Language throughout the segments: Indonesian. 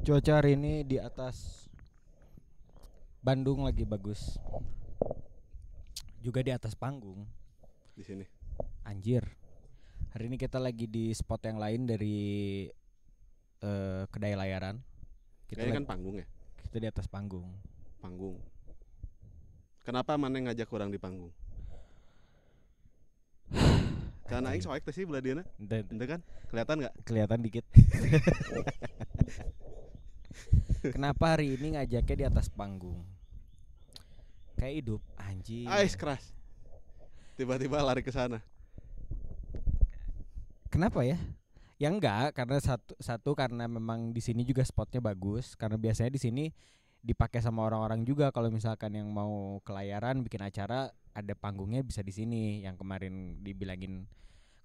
Cuaca hari ini di atas Bandung lagi bagus. Juga di atas panggung. Di sini. Anjir. Hari ini kita lagi di spot yang lain dari kedai layaran. Kayaknya kan panggung ya. Kita di atas panggung. Panggung. Kenapa mana ngajak orang di panggung? Karena aing soek teh sih belah diana. Ente kan kelihatan enggak? Kelihatan dikit. Kenapa hari ini ngajaknya di atas panggung? Kayak hidup anjing. Ais keras. Tiba-tiba lari ke sana. Kenapa ya? Ya enggak, karena satu karena memang di sini juga spotnya bagus. Karena biasanya di sini dipakai sama orang-orang juga kalau misalkan yang mau kelayaran bikin acara ada panggungnya bisa di sini. Yang kemarin dibilangin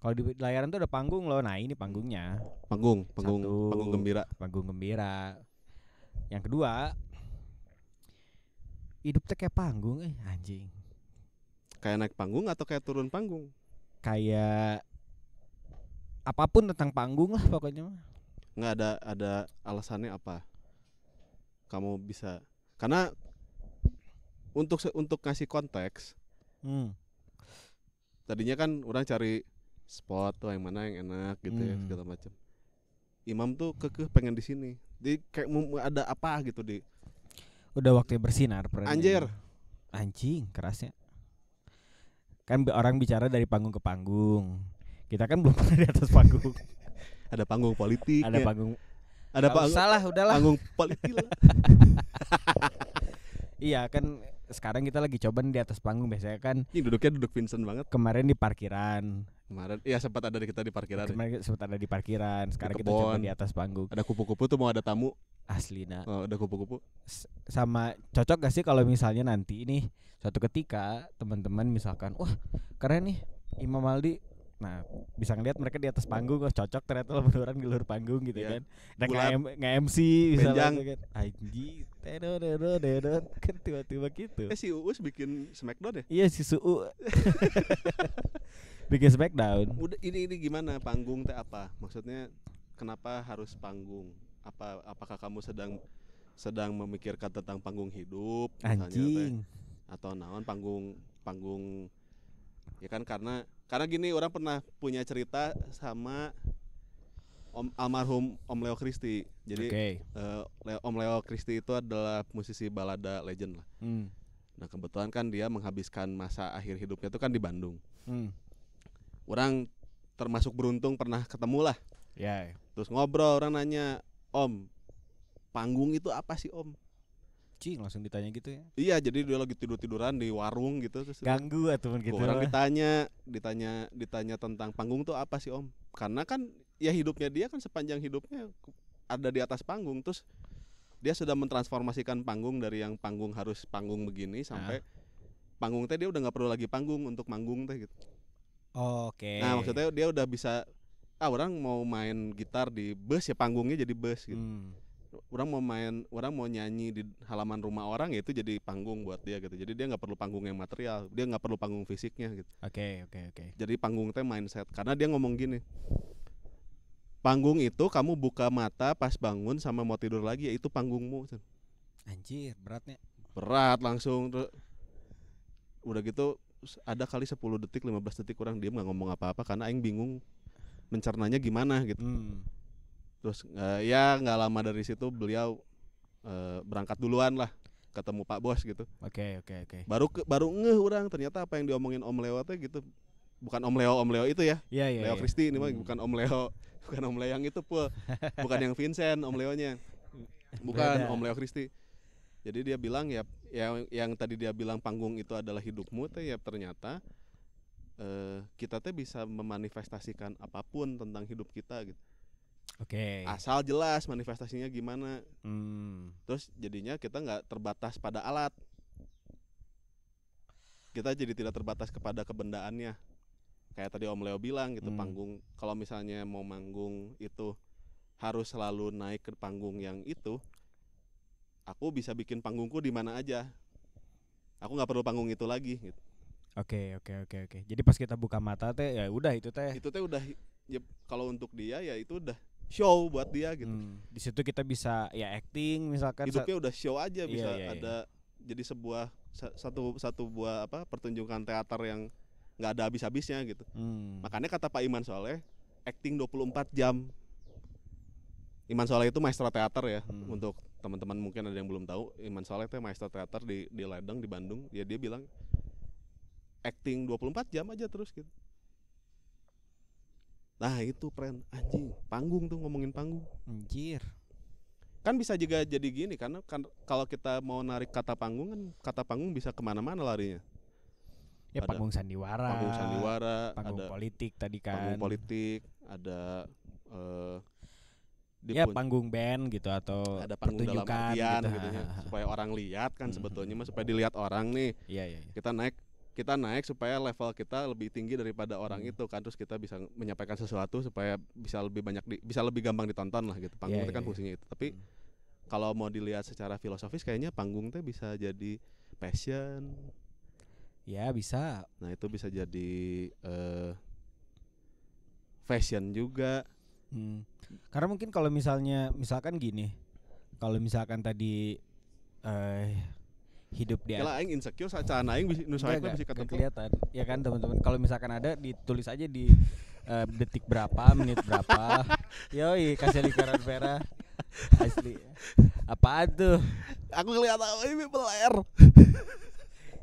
kalau di layaran tuh ada panggung loh. Nah, ini panggungnya. Panggung Satu, gembira. Panggung gembira. Yang kedua, hidup tuh kayak panggung anjing. Kayak naik panggung atau kayak turun panggung? Kayak apapun tentang panggung lah pokoknya mah. Nggak ada alasannya apa? Kamu bisa karena untuk ngasih konteks. Tadinya kan orang cari spot tuh yang mana yang enak gitu ya segala macam. Imam tuh kekeh pengen di sini. Jadi kayak ada apa gitu di. Udah waktunya bersinar perannya. Anjir. Anjing kerasnya. Kan orang bicara dari panggung ke panggung. Kita kan belum pernah di atas panggung. Ada panggung politik. Ada ya. panggung. Ada panggung. Salah, udahlah. Panggung politik lah. Iya kan sekarang kita lagi coba di atas panggung biasanya kan. Ini duduknya duduk Vincent banget. Kemarin di parkiran. Kemarin iya sempat ada kita di parkiran. Kemarin sempat ada di parkiran. Sekarang di kita coba di atas panggung. Ada kupu-kupu tuh mau ada tamu. Aslina. Oh, ada kupu-kupu. Sama cocok gak sih kalau misalnya nanti ini suatu ketika teman-teman misalkan wah keren nih Imam Aldi. Nah bisa ngeliat mereka di atas panggung. Oh cocok ternyata lo beneran di luar panggung gitu yeah. Kan. Dan nge-MC misalnya kan. Anjing dedot kan tiba-tiba gitu. Si Uus bikin Smackdown ya? Iya si Suu bikin Smackdown. Udah ini gimana panggung teh apa? Maksudnya kenapa harus panggung? Apakah kamu sedang memikirkan tentang panggung hidup anjing teh, atau naon panggung ya kan karena gini orang pernah punya cerita sama almarhum Om Leo Christie. Jadi Om Leo Christie itu adalah musisi balada legend lah. Nah kebetulan kan dia menghabiskan masa akhir hidupnya itu kan di Bandung. Orang termasuk beruntung pernah ketemu lah. Yeah. Terus ngobrol, orang nanya, Om, panggung itu apa sih Om? Cing langsung ditanya gitu ya? Iya, jadi dia lagi tiduran di warung gitu. Terus ganggu atau gitu. Orang ditanya tentang panggung tuh apa sih Om? Karena kan ya hidupnya dia kan sepanjang hidupnya ada di atas panggung. Terus dia sudah mentransformasikan panggung dari yang panggung harus panggung begini sampai panggung teh dia udah nggak perlu lagi panggung untuk manggung teh gitu. Oke. Nah maksudnya dia udah bisa orang mau main gitar di bus ya panggungnya jadi bus gitu. Orang mau nyanyi di halaman rumah orang ya itu jadi panggung buat dia gitu. Jadi dia nggak perlu panggung yang material, dia nggak perlu panggung fisiknya gitu. Oke. Jadi panggung teh mindset karena dia ngomong gini. Panggung itu kamu buka mata pas bangun sama mau tidur lagi ya itu panggungmu. Anjir beratnya. Berat langsung. Udah gitu ada kali 10 detik 15 detik orang diam nggak ngomong apa-apa karena aing bingung mencernanya gimana gitu. Terus ya nggak lama dari situ beliau berangkat duluan lah ketemu Pak Bos gitu. Oke. Baru ngeh orang ternyata apa yang diomongin Om Leo teh gitu. Bukan Om Leo itu ya. Yeah, Leo Christie ini mah bukan Om Leo, bukan Om Leo yang itu pul. Bukan yang Vincent Om Leonya. Bukan Om Leo Christie. Jadi dia bilang ya yang tadi dia bilang panggung itu adalah hidupmu teh ya ternyata kita teh bisa memanifestasikan apapun tentang hidup kita gitu. Oke. Asal jelas manifestasinya gimana. Terus jadinya kita nggak terbatas pada alat. Kita jadi tidak terbatas kepada kebendaannya. Kayak tadi Om Leo bilang gitu panggung. Kalau misalnya mau manggung itu harus selalu naik ke panggung yang itu. Aku bisa bikin panggungku di mana aja. Aku nggak perlu panggung itu lagi gitu. Oke. Jadi pas kita buka mata teh ya udah itu teh. Itu teh udah ya, kalau untuk dia ya itu udah show buat dia gitu. Di situ kita bisa ya acting misalkan. Hidupnya udah show aja, bisa iya. ada jadi sebuah satu buah pertunjukan teater yang nggak ada habis-habisnya gitu. Makanya kata Pak Iman Soleh, acting 24 jam. Iman Soleh itu maestro teater ya. Untuk teman-teman mungkin ada yang belum tahu, Iman Soleh itu maestro teater di Ledeng di Bandung. Ya dia bilang acting 24 jam aja terus gitu. Nah itu friend, anjing, panggung tuh, ngomongin panggung. Anjir. Kan bisa juga jadi gini, karena kan kalau kita mau narik kata panggung kan, kata panggung bisa kemana-mana larinya. Ya ada panggung sandiwara, panggung ada politik tadi kan. Panggung politik, ada ya panggung band gitu, atau ada panggung dalam artian gitu ya, supaya orang lihat kan sebetulnya mah, supaya dilihat orang nih. Iya. Kita naik supaya level kita lebih tinggi daripada orang itu kan, terus kita bisa menyampaikan sesuatu supaya bisa lebih gampang ditonton lah gitu. Panggung itu kan fungsinya itu. Tapi kalau mau dilihat secara filosofis kayaknya panggung teh bisa jadi passion. Ya bisa. Nah itu bisa jadi fashion juga. Karena mungkin kalau misalkan gini, kalau misalkan tadi hidup dia. Kalau aing insecure saat aing bisa kelihatan. Ya kan teman-teman, kalau misalkan ada ditulis aja di detik berapa, menit berapa. Yoi, kasih lingkaran merah. Asli. Apaan tuh? Aku kelihatan ini peler.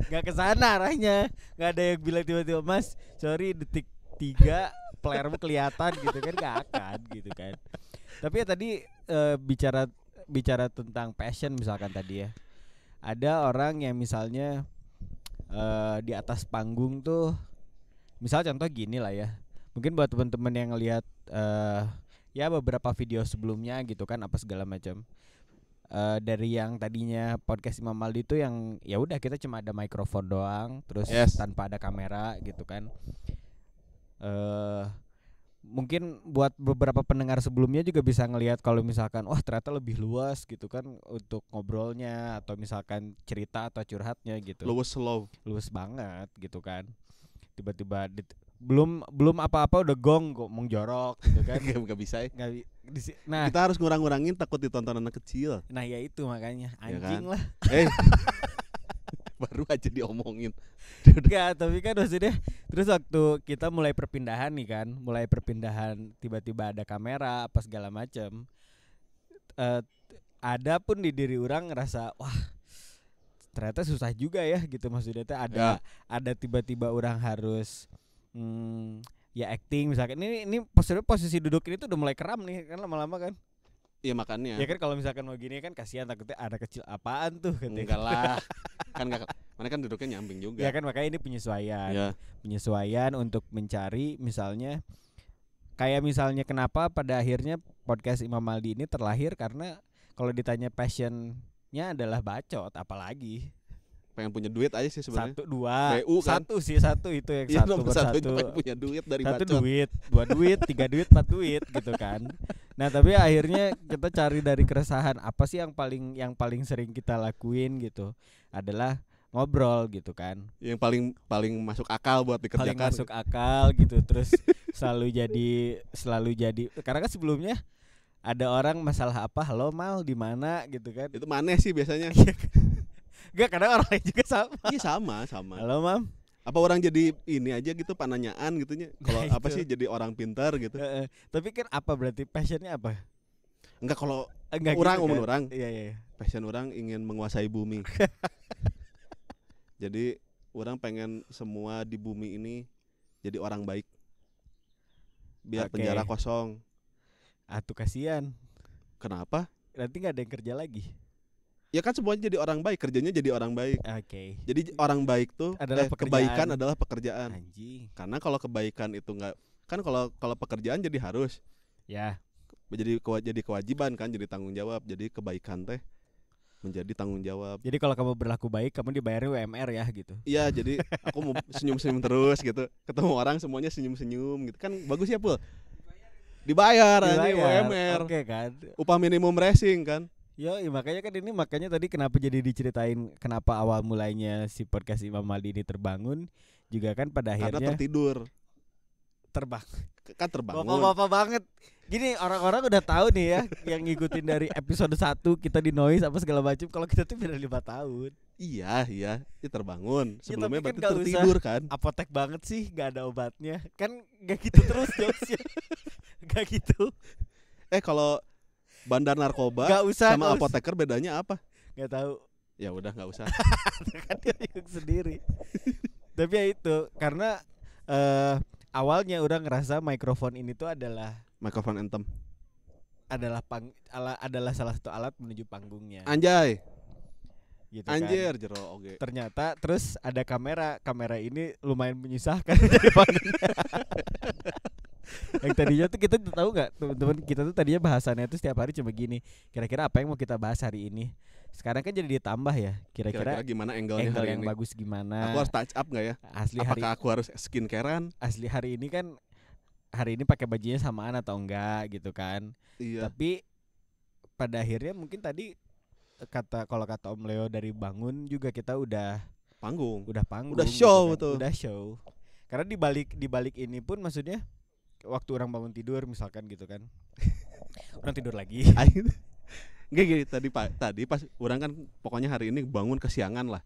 Gak kesana arahnya. Gak ada yang bilang tiba-tiba, Mas, sorry detik 3 playermu kelihatan gitu kan, gak akan gitu kan. Tapi ya tadi bicara tentang passion misalkan tadi ya. Ada orang yang misalnya di atas panggung tuh, misal contoh gini lah ya. Mungkin buat teman-teman yang ngelihat ya beberapa video sebelumnya gitu kan, apa segala macam. Dari yang tadinya podcast Imam Maldi itu yang ya udah kita cuma ada mikrofon doang, terus tanpa ada kamera gitu kan. Mungkin buat beberapa pendengar sebelumnya juga bisa ngelihat kalau misalkan wah ternyata lebih luas gitu kan untuk ngobrolnya, atau misalkan cerita atau curhatnya gitu. Luas banget gitu kan. Tiba-tiba belum apa-apa udah gong ngomong jorok gitu kan. Gak bisa ya. Nah, kita harus ngurang-ngurangin takut ditonton anak kecil. Nah ya itu makanya anjing ya kan? lah. Baru aja diomongin. Enggak, tapi kan maksudnya terus waktu kita mulai perpindahan tiba-tiba ada kamera apa segala macam. Ada pun di diri orang ngerasa wah ternyata susah juga ya gitu, maksudnya ada tiba-tiba orang harus ya acting misalkan. Ini posisi duduk ini tuh udah mulai kram nih kan lama-lama kan. Iya makanya. Ya kan kalau misalkan mau gini kan kasihan, takutnya ada kecil apaan tuh katanya. Enggak lah. Kan enggak, mana kan duduknya nyamping juga. Ya kan makanya ini penyesuaian. Ya. Penyesuaian untuk mencari misalnya kayak misalnya kenapa pada akhirnya podcast Imam Maldi ini terlahir, karena kalau ditanya passionnya adalah bacot, apalagi pengen punya duit aja sih sebenarnya. 1, 2, BU kan? satu itu yang ya, satu pengen punya duit dari bacot. 1 duit, 2 duit, 3 duit, 4 duit gitu kan. Nah tapi akhirnya kita cari dari keresahan apa sih yang paling sering kita lakuin gitu, adalah ngobrol gitu kan. Yang paling masuk akal buat dikerjakan. Paling masuk akal gitu, terus selalu jadi karena kan sebelumnya ada orang masalah apa, halo Mal di mana gitu kan. Itu maneh sih biasanya. Enggak, kadang orang lain juga sama. Iya sama. Halo Mam. Apa orang jadi ini aja gitu pananyaan gitunya. Kalau apa sih jadi orang pintar gitu. Tapi kan apa berarti passionnya apa? Enggak, kalau orang gitu, orang. Iya. Passion orang ingin menguasai bumi. Jadi orang pengen semua di bumi ini jadi orang baik. Biar penjara kosong. Tuh kasihan. Kenapa? Nanti enggak ada yang kerja lagi. Ya kan semuanya jadi orang baik, kerjanya jadi orang baik. Oke. Jadi orang baik tuh kebaikan adalah pekerjaan. Anjing. Karena kalau kebaikan itu enggak, kan kalau pekerjaan jadi harus. Ya. Jadi kewajiban kan, jadi tanggung jawab. Jadi kebaikan teh menjadi tanggung jawab. Jadi kalau kamu berlaku baik, kamu dibayarin UMR ya gitu. Iya, jadi aku mau senyum-senyum terus gitu. Ketemu orang semuanya senyum-senyum gitu. Kan bagus ya, Pul? Dibayar aja UMR. Oke kan. Upah minimum racing kan. Makanya tadi kenapa jadi diceritain kenapa awal mulainya si podcast Imam Maldi ini terbangun juga kan pada akhirnya karena terbang. Kan terbangun. Bapak-bapak banget. Gini orang-orang udah tahu nih ya yang ngikutin dari episode 1 kita di noise apa segala macam kalau kita tuh beda 5 tahun. Iya, dia terbangun. Sebelumnya tapi kan berarti nggak tertidur kan. Apotek banget sih, nggak ada obatnya. Kan nggak gitu terus jokesnya. Nggak gitu. Kalau bandar narkoba Nggak usah, sama nggak usah. apoteker bedanya apa? Nggak tahu. Ya udah nggak usah. Kan dia bingung sendiri. Tapi ya itu karena awalnya udah ngerasa mikrofon ini tuh adalah Microphone anthem. adalah salah satu alat menuju panggungnya. Anjay. Gitu kan. Anjir jero oge. Ternyata terus ada kamera ini lumayan menyusahkan jadi panggungnya. Yang tadinya tuh kita tahu nggak teman-teman, kita tuh tadinya bahasannya tuh setiap hari cuma gini, kira-kira apa yang mau kita bahas hari ini. Sekarang kan jadi ditambah ya, kira-kira gimana angle-nya angle hari yang ini? bagus gimana. Aku harus touch up nggak ya? Apakah aku harus skincarean? Asli hari ini kan pakai bajunya samaan atau enggak gitu kan. Iya. Tapi pada akhirnya mungkin tadi kalau kata Om Leo dari bangun juga kita udah panggung. Udah show gitu kan. tuh. Udah show. Karena di balik ini pun maksudnya waktu orang bangun tidur misalkan gitu kan. Orang tidur lagi. Enggak gini tadi pas orang kan pokoknya hari ini bangun kesiangan lah.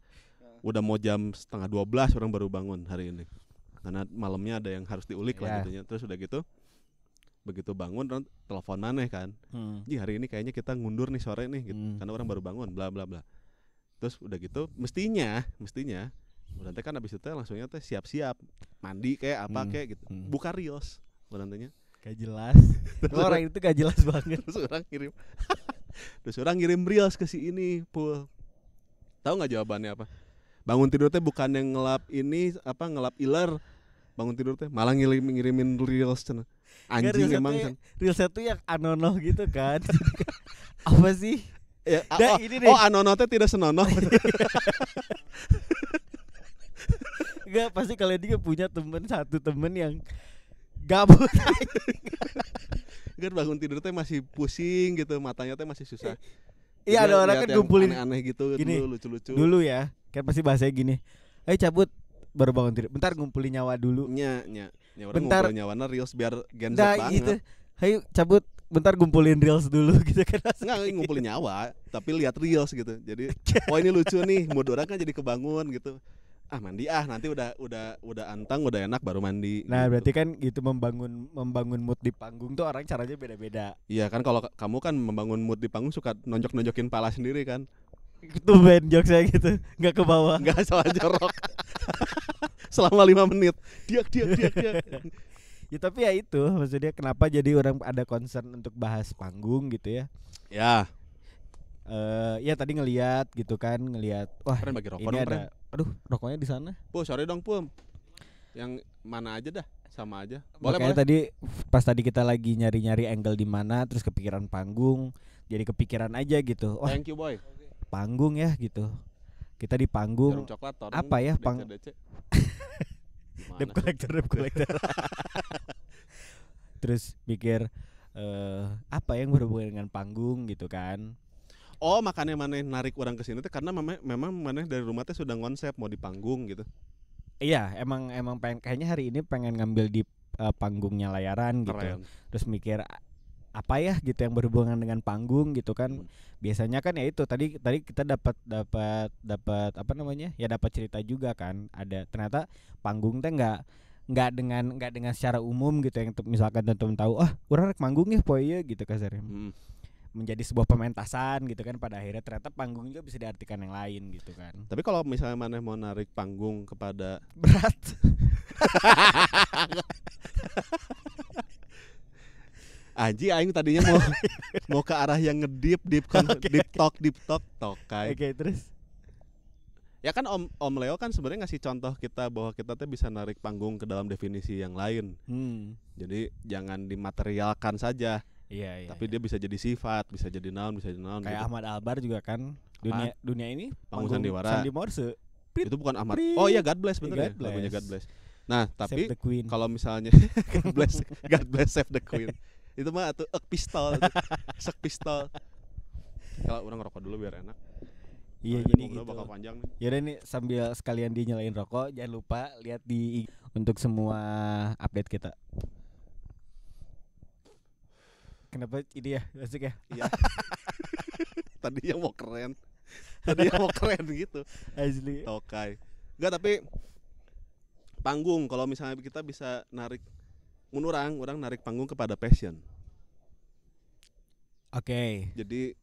Udah mau jam 11:30 orang baru bangun hari ini. Karena malamnya ada yang harus diulik lah gitunya. Terus udah gitu begitu bangun orang teleponan nih kan. Ji hari ini kayaknya kita ngundur nih sore nih gitu. Karena orang baru bangun bla bla bla. Terus udah gitu mestinya berarti kan abis itu langsungnya teh siap-siap mandi kayak apa kayak gitu. Buka reels berarti gak jelas. Orang itu gak jelas banget. Terus orang ngirim reels ke si ini Pul. Tahu nggak jawabannya apa? Bangun tidur teh bukan yang ngelap iler. Bangun tidur teh malah ngirimin reels cenah. Anjing emang kan. Reels itu yang anonoh gitu kan. Apa sih? Ya, ini deh. anonoh teh tidak senonoh. Enggak, pasti kalian juga punya satu temen yang gabut. Kan bangun tidur teh masih pusing gitu, matanya teh masih susah. Iya, ada orang kan ngumpulin aneh-aneh gitu gini, dulu lucu-lucu. Dulu ya, kan pasti bahasanya gini. Ayo cabut baru bangun tidur. Bentar ngumpulin nyawa dulu. Nya orang bentar ngumpulin nyawana reels biar Gen Z banget. Gitu. Ayo cabut bentar ngumpulin reels dulu gitu kan. Enggak ngumpulin nyawa, tapi lihat reels gitu. Jadi, ini lucu nih, mood orang kan jadi kebangun gitu. Mandi nanti udah antang udah enak baru mandi. Nah gitu. berarti kan gitu membangun mood di panggung tuh orang caranya beda-beda. Iya kan kalau kamu kan membangun mood di panggung suka nonjok-nonjokin pala sendiri kan. Itu band jokes saya gitu, nggak ke bawah. Nggak salah jorok. Selama 5 menit diak. Ya tapi ya itu maksudnya kenapa jadi orang ada concern untuk bahas panggung gitu ya. Ya. Ya tadi ngelihat wah Pren bagi rokok ini dong, ada Pren. Aduh rokoknya di sana. Sorry dong Pum. Yang mana aja dah sama aja. Boleh. Tadi pas kita lagi nyari angle di mana terus kepikiran panggung, jadi kepikiran aja gitu. Wah, thank you boy. Panggung ya gitu. Kita di panggung. Jarum coklat tolong. Apa ya Debt collector. Terus pikir apa yang berhubungan dengan panggung gitu kan. Oh makanya maneh narik orang ke sini tuh karena memang maneh dari rumah teh sudah konsep mau di panggung gitu. Iya, emang kayaknya hari ini pengen ngambil di panggungnya layaran gitu. Keren. Terus mikir apa ya gitu yang berhubungan dengan panggung gitu kan. Biasanya kan ya itu tadi kita dapat apa namanya? Ya dapat cerita juga kan. Ada ternyata panggung teh enggak dengan secara umum gitu yang misalkan teman-teman tahu, urang rek manggung ya poe gitu kasarnya. Menjadi sebuah pementasan gitu kan, pada akhirnya ternyata panggung juga bisa diartikan yang lain gitu kan. Tapi kalau misalnya maneh mau narik panggung kepada berat. Aji aing tadinya mau ke arah yang deep kan. Deep talk tokai. Oke, terus ya kan Om Leo kan sebenarnya ngasih contoh kita bahwa kita tuh bisa narik panggung ke dalam definisi yang lain. Jadi jangan dimaterialkan saja. Iya. Tapi dia bisa jadi sifat, bisa jadi noun, bisa jadi noun. Kayak gitu. Ahmad Albar juga kan dunia ini panggung sandiwara. Sandi Morse. Itu bukan Ahmad. Oh iya God Bless bener ya. Lagunya God Bless. Nah, tapi kalau misalnya God Bless Save the Queen. Itu mah atuh pistol. Sek pistol. Kalau orang ngerokok dulu biar enak. Iya, Soalnya jadi ngobrol gitu. bakal panjang nih. Yaudah nih sambil sekalian dia nyalain rokok, jangan lupa lihat di untuk semua update kita. Kenapa ini ya asik ya? Iya. Tadi yang mau keren. Tadi yang mau keren gitu. Asli. Tokai. Enggak, tapi panggung kalau misalnya kita bisa narik orang narik panggung kepada passion. Oke. Jadi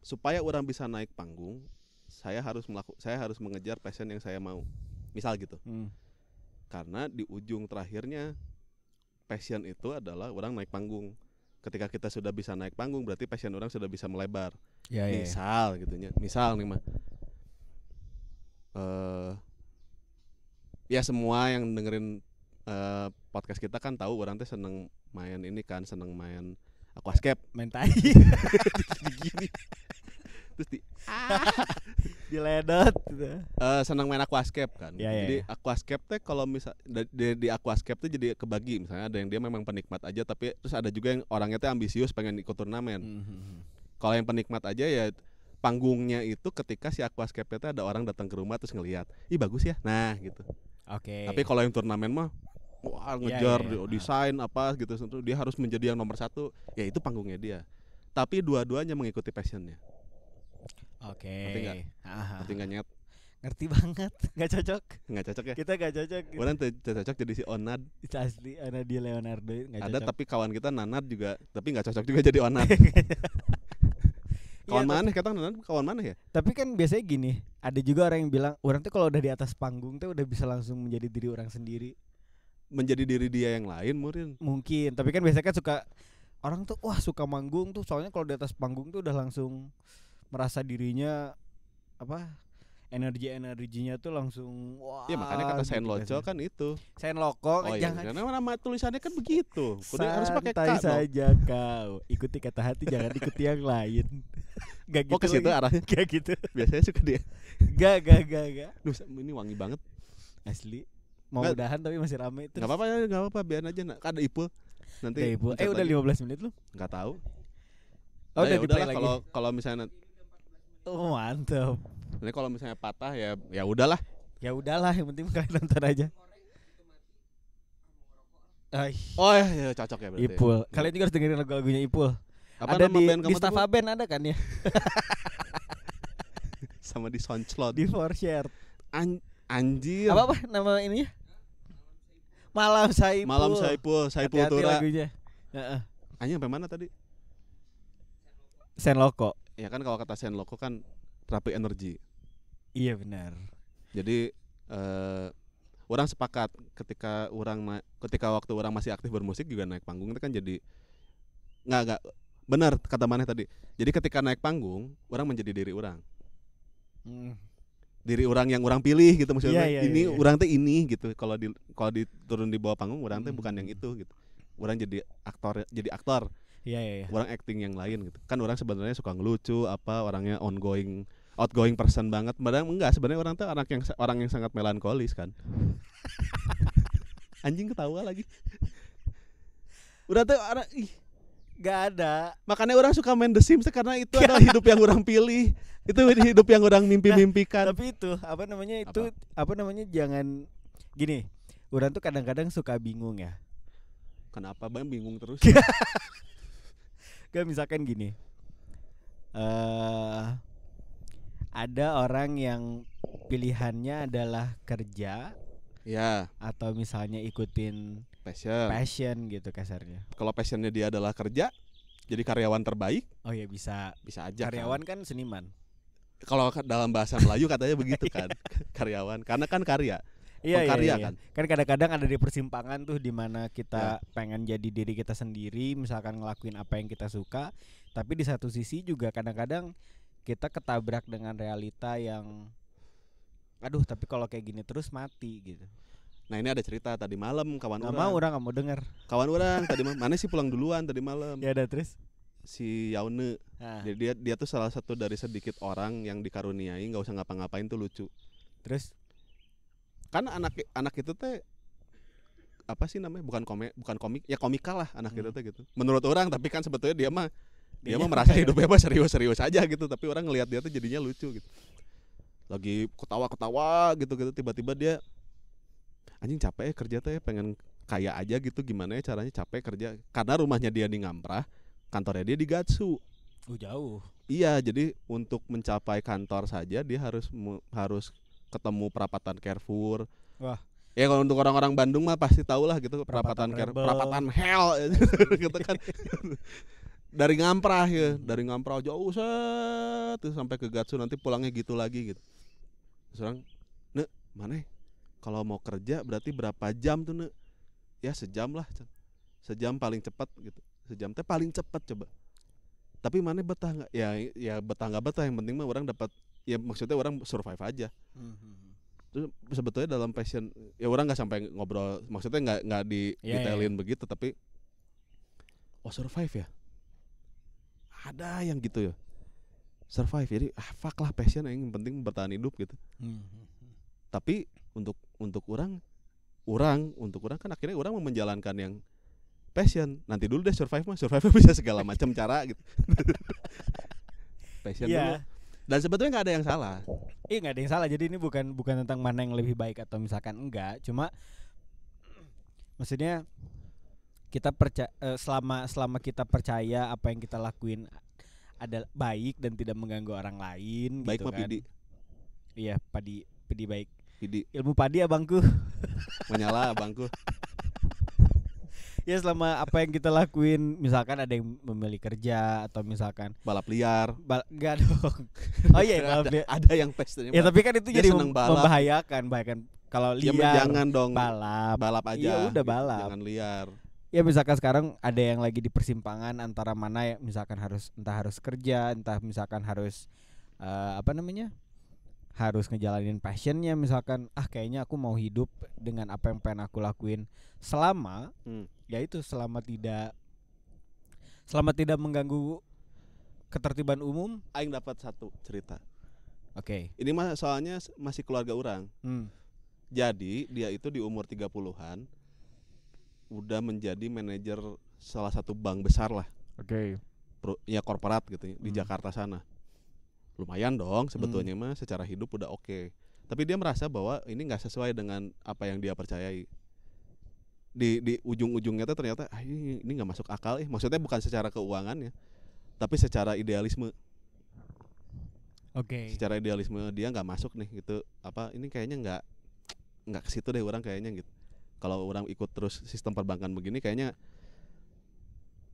supaya orang bisa naik panggung, saya harus mengejar passion yang saya mau. Misal gitu. Karena di ujung terakhirnya passion itu adalah orang naik panggung. Ketika kita sudah bisa naik panggung, berarti passion orang sudah bisa melebar. Ya, Misal gitunya. Misal nih mah. Ya semua yang dengerin podcast kita kan tahu orang teh seneng main ini kan, seneng main aquascape. Main tai. Begini. Terus diledot gitu. Senang main aquascape kan. Ya, Jadi ya. aquascape teh kalau misal di aquascape tuh jadi kebagi. Misalnya ada yang dia memang penikmat aja, tapi terus ada juga yang orangnya teh ambisius pengen ikut turnamen. Kalau yang penikmat aja ya panggungnya itu ketika si aquascape teh ada orang datang ke rumah terus ngelihat, ih bagus ya. Nah gitu. Oke. Tapi kalau yang turnamen mah wah ngejar ya. desain apa gitu, dia harus menjadi yang nomor 1. Ya itu panggungnya dia. Tapi dua-duanya mengikuti passionnya. Oke. Ngerti nggak nyet? Ngerti banget. Nggak cocok. Nggak cocok ya? Kita nggak cocok. Gitu. Orang cocok jadi si Onad. Itu asli. Ada dia Leonardo nggak cocok. Ada tapi kawan kita Nanad juga, tapi nggak cocok juga jadi Onad. Kawan mana? Kata Nanad kawan mana ya? Tapi kan biasanya gini. Ada juga orang yang bilang orang tuh kalau udah di atas panggung tuh udah bisa langsung menjadi diri orang sendiri. Menjadi diri dia yang lain mungkin. Mungkin. Tapi kan biasanya kan suka orang tuh wah suka manggung tuh soalnya kalau di atas panggung tuh udah langsung merasa dirinya apa energinya tuh langsung wah. Ya makanya kata Sain Loco gitu kan itu. Sain Loco Iya, jangan. karena nama tulisannya kan begitu. Harus pakai K Santai dong. saja kau. Ikuti kata hati jangan ikuti yang lain. Gak gitu. Oh, ke situ lagi. arahnya. Gak gitu. Biasanya suka dia. Gak. Duh, ini wangi banget. Asli. Mau Nggak- udahan tapi masih rame terus. Enggak apa-apa ya, enggak apa-apa, biarin aja. Ada Ipul. Nanti Udah, Ibu. pencet Udah lagi. 15 menit lu. Enggak tahu. Oh, Nah, udah ya di-play udahlah lagi. kalau misalnya Oh, mantap. ini kalau misalnya patah ya udahlah. Ya udahlah, yang penting kalian nonton aja. Oh ya cocok ya berarti. Ipul. Kalian juga harus dengerin lagu-lagunya Ipul. Apa ada nama di band kamu tuh, Staffa Bu? Band ada kan ya? Sama di Soundcloud. Di Forshare. Anjir. Apa nama ininya? Malam Saipul. Malam Saipul Hati-hati Tura. lagunya. Heeh. Anjir sampai mana tadi? Sen Loko. Ya kan kalau kata Sen Loko kan terapi energi. Iya benar. Jadi orang sepakat ketika waktu orang masih aktif bermusik juga naik panggung itu kan jadi nggak benar kata Maneh tadi. Jadi ketika naik panggung orang menjadi diri orang. Diri orang yang orang pilih gitu maksudnya. Iya. Orang teh ini gitu. Kalau diturun di bawah panggung orang teh bukan yang itu gitu. Orang jadi aktor. Iya. Orang acting yang lain gitu. Kan orang sebenarnya suka ngelucu orangnya outgoing person banget. Padahal enggak, sebenarnya orang tuh orang yang sangat melankolis kan. Anjing ketawa lagi. Udah tuh Gak ada. makanya orang suka main The Sims karena itu adalah hidup yang orang pilih. Itu hidup yang orang mimpi-mimpikan. Tapi itu jangan gini. Orang tuh kadang-kadang suka bingung ya. Kenapa Bang bingung terus? Gak misalkan gini. Ada orang yang pilihannya adalah kerja Ya, atau misalnya ikutin passion. passion gitu kasarnya. Kalau passionnya dia adalah kerja, jadi karyawan terbaik, Oh ya bisa aja. karyawan kan seniman. Kalau dalam bahasa Melayu katanya begitu kan. Karyawan, karena kan karya. Iya, Pengkarya iya. kan? Kan kadang-kadang ada di persimpangan tuh di mana kita pengen jadi diri kita sendiri, misalkan ngelakuin apa yang kita suka, tapi di satu sisi juga kadang-kadang kita ketabrak dengan realita yang aduh, tapi kalau kayak gini terus mati gitu. Nah ini ada cerita tadi malam kawan Nggak orang. mau, orang nggak mau denger. Kawan orang tadi malam, mana sih pulang duluan tadi malam? Ya udah terus. Si Yaune. Nah, Jadi dia tuh salah satu dari sedikit orang yang dikaruniai nggak usah ngapa-ngapain tuh lucu. terus Kan anak itu teh apa sih namanya? Bukan komik ya komikal lah anak itu teh gitu. Menurut orang, tapi kan sebetulnya dia mah Dia mah merasa hidupnya mah serius-serius aja gitu, tapi orang ngelihat dia tuh jadinya lucu gitu. Lagi ketawa-ketawa gitu-gitu, tiba-tiba dia anjing capek kerja teh, pengen kaya aja gitu, gimana ya caranya capek kerja, karena rumahnya dia di Ngamprah, kantornya dia di Gatsu. Jauh. Iya, jadi untuk mencapai kantor saja dia harus ketemu perapatan Carrefour. Wah. Ya kalau untuk orang-orang Bandung mah pasti tahu lah gitu, perapatan hell gitu kan. Dari Ngamprah ya, dari Ngamprah jauh set terus sampai ke Gatsu, nanti pulangnya gitu lagi gitu. Terus orang, "Nek, mana? Kalau mau kerja berarti berapa jam tuh, Nek?" "Ya sejam lah. Sejam paling cepat gitu. Sejam teh paling cepat coba. Tapi mana betah nggak?" Ya betah nggak betah, yang penting mah orang dapat, ya maksudnya orang survive aja. Terus sebetulnya dalam passion ya orang nggak sampai ngobrol, maksudnya nggak di detailin begitu, tapi survive ya, ada yang gitu ya, survive, jadi fuck lah passion, yang penting bertahan hidup gitu. Tapi untuk orang kan akhirnya orang mau menjalankan yang passion, nanti dulu deh survive bisa segala macam cara gitu. Passion dulu. Dan sebetulnya nggak ada yang salah. Nggak ada yang salah. Jadi ini bukan tentang mana yang lebih baik atau misalkan enggak. Cuma maksudnya kita selama kita percaya apa yang kita lakuin ada baik dan tidak mengganggu orang lain. Baik gitu mah kan. pidi. Iya, padi baik. Pidi. Ilmu padi abangku. Menyala abangku. Ya selama apa yang kita lakuin, misalkan ada yang memilih kerja atau misalkan balap liar, enggak dong. Oh iya, balap liar. Ada yang pastinya. Ya tapi kan itu jadi membahayakan kalau liar. Ya, jangan dong. Balap aja. Iya udah balap. Jangan liar. Ya misalkan sekarang ada yang lagi di persimpangan antara mana ya, misalkan entah harus kerja, entah misalkan harus harus ngejalanin passionnya, misalkan kayaknya aku mau hidup dengan apa yang pengen aku lakuin selama tidak mengganggu ketertiban umum. Aing dapat satu cerita. Oke. Ini mah soalnya masih keluarga orang. Jadi dia itu di umur 30-an udah menjadi manajer salah satu bank besar lah. Oke. Ya korporat gitu di Jakarta sana. Lumayan dong sebetulnya mah secara hidup udah oke. Tapi dia merasa bahwa ini nggak sesuai dengan apa yang dia percayai. Di ujung-ujungnya tuh ternyata ini nggak masuk akal. Maksudnya bukan secara keuangan ya, tapi secara idealisme. Oke. Secara idealisme dia nggak masuk nih gitu. Ini kayaknya nggak ke situ deh orang kayaknya gitu. Kalau orang ikut terus sistem perbankan begini kayaknya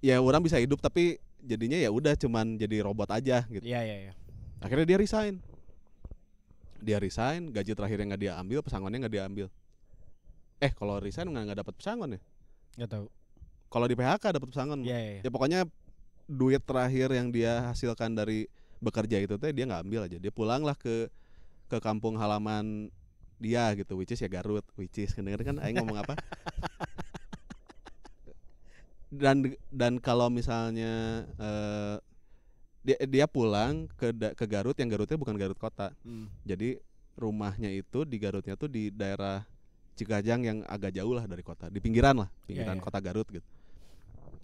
ya orang bisa hidup, tapi jadinya ya udah cuman jadi robot aja gitu. Iya. Akhirnya dia resign, gaji terakhirnya nggak dia ambil, pesangonnya nggak dia ambil. Kalau resign nggak dapat pesangon ya? Nggak tahu. Kalau di PHK dapat pesangon. Iya. Ya pokoknya duit terakhir yang dia hasilkan dari bekerja itu teh dia nggak ambil aja. Dia pulanglah ke kampung halaman dia gitu, which is ya Garut, kedengeran kan aing ngomong apa? Dan kalau misalnya dia pulang ke Garut, yang Garutnya bukan Garut kota. Jadi rumahnya itu di Garutnya tuh di daerah Cikajang yang agak jauh lah dari kota, di pinggiran kota Garut gitu.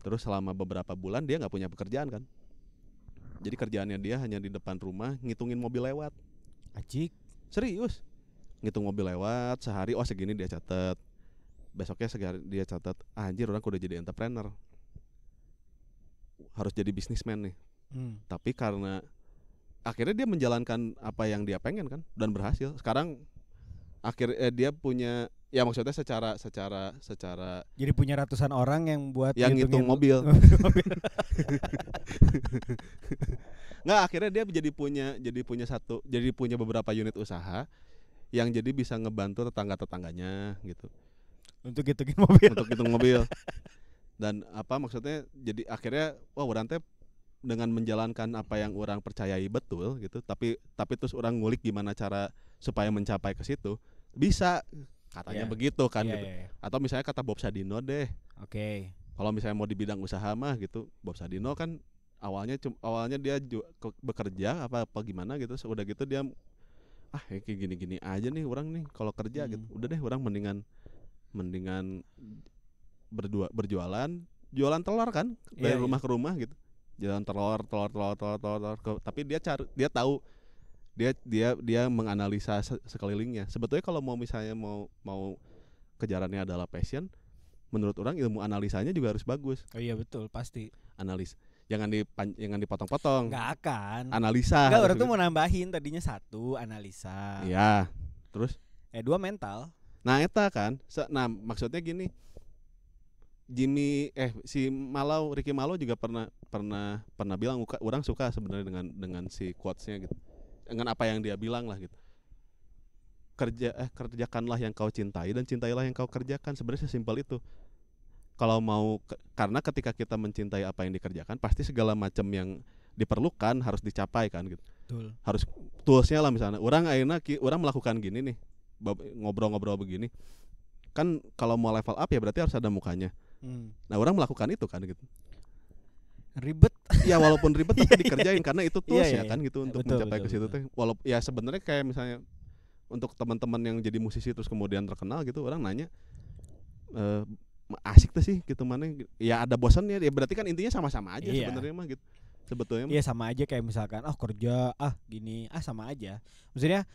Terus selama beberapa bulan dia nggak punya pekerjaan kan. Jadi kerjaannya dia hanya di depan rumah ngitungin mobil lewat. Ajik. Serius. Ngitung mobil lewat sehari, segini dia catat. Besoknya segini dia catat. Anjir, orang udah jadi entrepreneur. Harus jadi bisnismen nih. Tapi karena akhirnya dia menjalankan apa yang dia pengen kan, dan berhasil. Sekarang akhirnya dia punya, ya maksudnya secara jadi punya ratusan orang yang buat yang ngitung mobil. Nggak, akhirnya dia jadi punya beberapa unit usaha yang jadi bisa ngebantu tetangga-tetangganya gitu. Untuk hitungin mobil. Dan maksudnya jadi akhirnya orang teh dengan menjalankan apa yang orang percayai betul gitu, tapi terus orang ngulik gimana cara supaya mencapai ke situ, bisa katanya begitu kan gitu. Atau misalnya kata Bob Sadino deh. Oke. Kalau misalnya mau di bidang usaha mah gitu, Bob Sadino kan awalnya dia bekerja apa gimana gitu, udah gitu dia kayak gini-gini aja nih orang nih kalau kerja gitu. Udah deh orang mendingan jualan telur kan dari rumah ke rumah gitu. jalan telur tapi dia tahu, dia menganalisa sekelilingnya. Sebetulnya kalau mau misalnya mau kejarannya adalah passion, menurut orang ilmu analisanya juga harus bagus. Oh iya betul, pasti. Jangan dipotong-potong. Nggak akan. Analisa. Nggak, orang tuh mau nambahin tadinya 1 analisa. Iya. Terus 2 mental. Nah, eta kan. Nah, maksudnya gini. Ricky Malau juga pernah bilang orang suka sebenarnya dengan si quotes-nya gitu. Dengan apa yang dia bilang lah gitu. Kerjakanlah yang kau cintai dan cintailah yang kau kerjakan. Sebenarnya sesimpel itu. Kalau karena ketika kita mencintai apa yang dikerjakan, pasti segala macam yang diperlukan harus dicapai kan gitu. Betul. Harus toolsnya lah, misalnya orang melakukan gini nih, ngobrol-ngobrol begini kan, kalau mau level up ya berarti harus ada mukanya. Nah, orang melakukan itu kan gitu. Ribet. Ya walaupun ribet tapi dikerjain karena itu toolsnya kan gitu untuk betul, mencapai ke situ teh. Walaupun ya sebenarnya kayak misalnya untuk teman-teman yang jadi musisi terus kemudian terkenal gitu, orang nanya asik tuh sih gitu, mana ya ada bosannya ya, berarti kan intinya sama-sama aja sebenarnya mah gitu. Sebetulnya iya sama aja kayak misalkan kerja gini sama aja. Maksudnya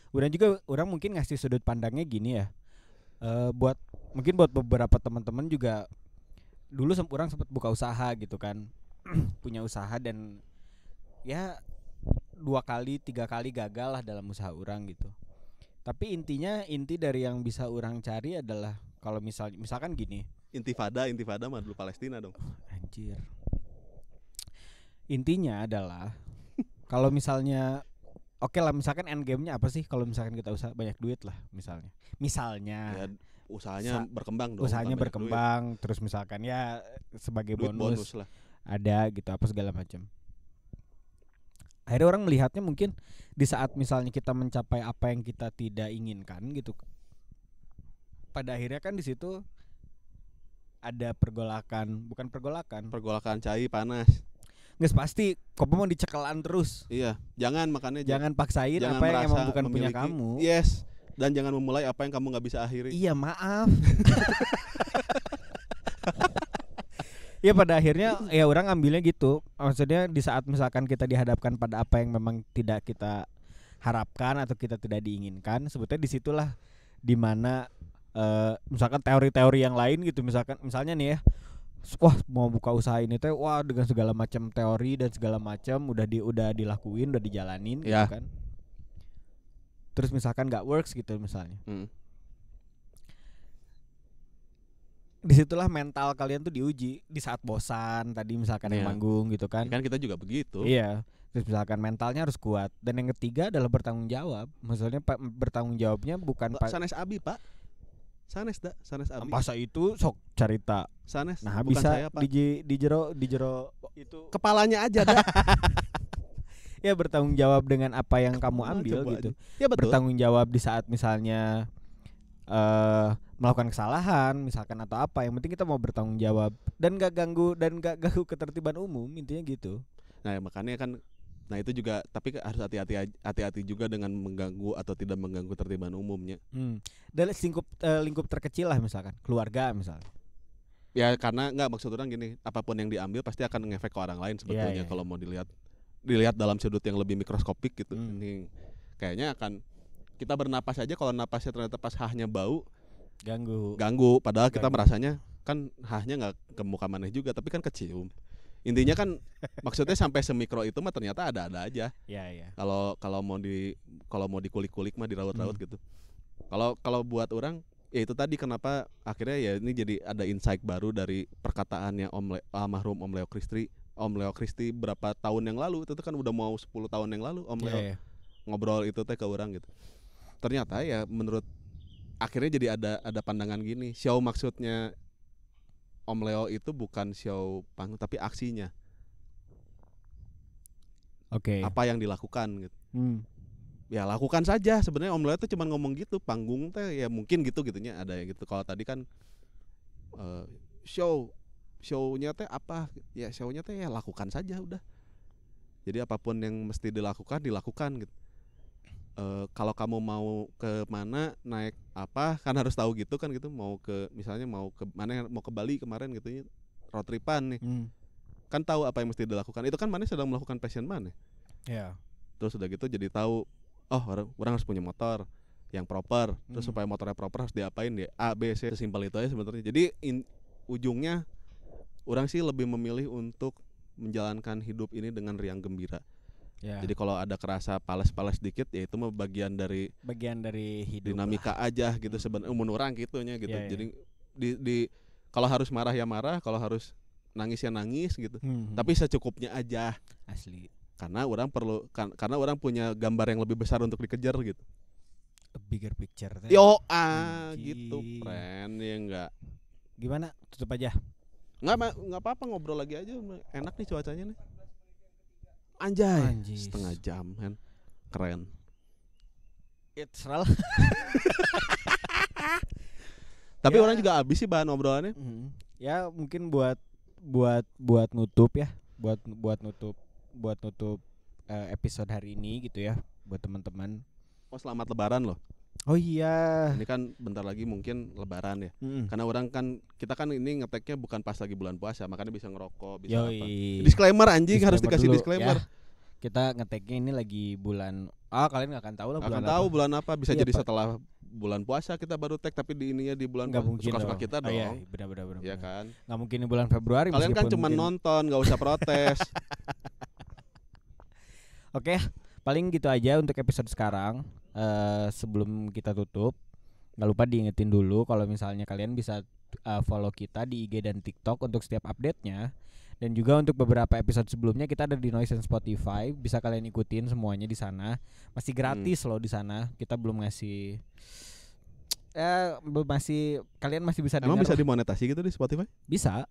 orang mungkin ngasih sudut pandangnya gini ya. Buat beberapa teman-teman juga dulu orang sempat buka usaha gitu kan. Punya usaha dan ya 2 kali 3 kali gagal lah dalam usaha orang gitu. Tapi inti dari yang bisa orang cari adalah kalau misalkan gini, intifada mah dulu Palestina dong. Anjir. Intinya adalah kalau misalnya oke lah, misalkan end game-nya apa sih kalau misalkan kita usaha banyak duit lah misalnya ya, usahanya berkembang dong. Usahanya berkembang duit. Terus misalkan ya sebagai bonus lah ada gitu apa segala macam. Akhirnya orang melihatnya mungkin di saat misalnya kita mencapai apa yang kita tidak inginkan gitu, pada akhirnya kan di situ ada pergolakan cai panas. Nggak pasti kopi mau dicekelan terus. Iya, makanya jangan paksain apa yang emang bukan punya kamu. Yes, dan jangan memulai apa yang kamu nggak bisa akhiri. Iya, maaf. Ya pada akhirnya ya orang ambilnya gitu. Maksudnya di saat misalkan kita dihadapkan pada apa yang memang tidak kita harapkan atau kita tidak diinginkan, sebetulnya disitulah dimana misalkan teori-teori yang lain gitu, misalnya nih ya, wah mau buka usaha ini teh wah dengan segala macam teori dan segala macam udah dilakuin, udah dijalanin gitu kan. Terus misalkan nggak works gitu misalnya. Disitulah mental kalian tuh diuji di saat bosan tadi misalkan yang manggung gitu kan. Kan kita juga begitu. Iya. Terus misalkan mentalnya harus kuat. Dan yang ketiga adalah bertanggung jawab. Maksudnya bertanggung jawabnya bukan sanes abi Pak. Sanes abi. Masa itu sok carita. Sanes. Nah bisa saya, di jero itu kepalanya aja dah. Ya bertanggung jawab dengan apa yang kamu ambil gitu. Ya betul. Bertanggung jawab di saat misalnya melakukan kesalahan misalkan atau apa, yang penting kita mau bertanggung jawab dan gak ganggu ketertiban umum, intinya gitu. Nah makanya kan, nah itu juga tapi harus hati-hati juga dengan mengganggu atau tidak mengganggu ketertiban umumnya. Dan lingkup terkecil lah misalkan keluarga misalnya. Ya karena maksud orang gini, apapun yang diambil pasti akan ngefek ke orang lain sebetulnya. Kalau mau dilihat dalam sudut yang lebih mikroskopik gitu. Ini kayaknya akan kita bernapas aja, kalau napasnya ternyata pas hahnya bau ganggu padahal kita merasanya kan hahnya nggak ke muka maneh juga tapi kan kecium. Intinya kan maksudnya sampai semikro itu mah ternyata ada aja. Iya. Kalau mau dikulik-kulik mah diraut-raut gitu. Kalau buat orang ya itu tadi kenapa akhirnya ya ini jadi ada insight baru dari perkataannya almarhum Om Leo Christie berapa tahun yang lalu. Itu kan udah mau 10 tahun yang lalu Om Leo ngobrol itu teh ke orang gitu. Ternyata ya menurut akhirnya jadi ada pandangan gini, show maksudnya Om Leo itu bukan show panggung tapi aksinya. Apa yang dilakukan gitu. Ya lakukan saja. Sebenarnya Om Leo itu cuma ngomong gitu, panggung teh ya mungkin gitunya ada ya gitu. Kalau tadi kan show-nya teh apa? Ya show-nya teh ya lakukan saja udah. Jadi apapun yang mesti dilakukan gitu. Kalau kamu mau ke mana naik apa kan harus tahu gitu kan gitu. Mau ke misalnya mau ke mana, mau ke Bali kemarin gitu ya, road tripan nih. kan tahu apa yang mesti dilakukan. Itu kan mana sedang melakukan passion mana. Ya. Terus udah gitu jadi tahu, oh orang harus punya motor yang proper. Terus supaya motornya proper harus diapain ya, A, B, C, sesimpel itu aja sebenarnya. Jadi ujungnya orang sih lebih memilih untuk menjalankan hidup ini dengan riang gembira. Ya. Jadi kalau ada kerasa pales-pales dikit ya itu mah bagian dari hidup dinamika lah. aja gitu sebenarnya orang gitunya gitu. Ya. Jadi di kalau harus marah ya marah, kalau harus nangis ya nangis gitu. Tapi secukupnya aja. Asli. Karena orang punya gambar yang lebih besar untuk dikejar gitu. A bigger picture. Yo gitu, friend ya enggak. Gimana? Tutup aja. Enggak apa-apa, ngobrol lagi aja. Enak nih cuacanya nih. Anjay. Setengah jam kan. Keren. It's real. Tapi Ya. orang juga habis sih bahan obrolannya. Ya mungkin buat nutup ya. Buat nutup episode hari ini gitu ya buat teman-teman. Oh, selamat lebaran loh. Oh iya. Ini kan bentar lagi mungkin lebaran ya. Karena kita kan ini ngeteknya bukan pas lagi bulan puasa, makanya bisa ngerokok, bisa apa. Disclaimer anjing, harus dikasih dulu, disclaimer. Ya. Kita ngeteknya ini lagi bulan kalian nggak akan tahu lah bulan Akan tahu apa. bulan apa, bisa Iya, jadi Pak. setelah bulan puasa kita baru tag, tapi di ininya di bulan Nggak mungkin suka-suka dong. kita dong. Iya, benar. Iya kan? Nggak mungkin di bulan Februari. Kalian kan cuma mungkin. nonton, nggak usah protes. Oke, paling gitu aja untuk episode sekarang. Sebelum kita tutup, nggak lupa diingetin dulu kalau misalnya kalian bisa follow kita di IG dan TikTok untuk setiap update-nya. Dan juga untuk beberapa episode sebelumnya kita ada di Noise and Spotify, bisa kalian ikutin semuanya di sana. Masih gratis loh di sana. Kita belum ngasih kalian masih bisa Emang dengar. bisa dimonetasi gitu di Spotify? Bisa.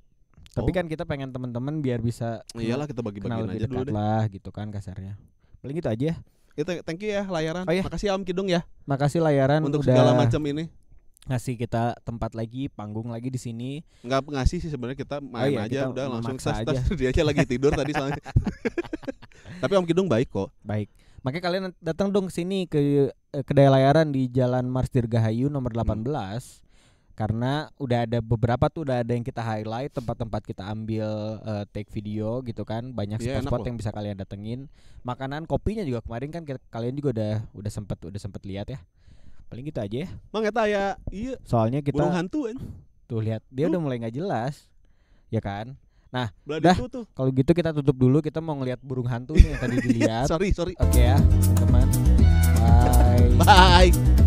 Tapi kan kita pengen teman-teman biar bisa Iyalah, kita kenal bagi-bagiin lebih aja dulu dekat deh. lah gitu kan kasarnya. Paling gitu aja. Thank you ya layaran. Oh, iya. Makasih Om Kidung ya Makasih layaran untuk udah segala macam ini. ngasih kita tempat lagi, panggung lagi di sini. Nggak ngasih sih sebenarnya, kita main iya, aja kita udah langsung memaksa tas aja. dia aja lagi tidur tadi soalnya. Tapi Om Kidung baik kok. Baik. Makanya kalian datang dong ke sini ke kedai layaran di Jalan Mars Dirgahayu nomor 18. Karena udah ada beberapa tuh udah ada yang kita highlight, tempat-tempat kita ambil take video gitu kan. Banyak Iya, spot-spot enak yang bisa kalian datengin. Makanan, kopinya juga kemarin kan kalian juga udah sempet lihat ya. Paling gitu aja ya. Mang eta ya, iya. Soalnya kita Burung hantu kan. tuh lihat dia udah mulai nggak jelas. Ya kan? Nah, Belah dah. itu tuh. Kalau gitu kita tutup dulu, kita mau ngelihat burung hantu nih yang tadi dilihat. Sorry. Oke ya, teman-teman. Bye. Bye.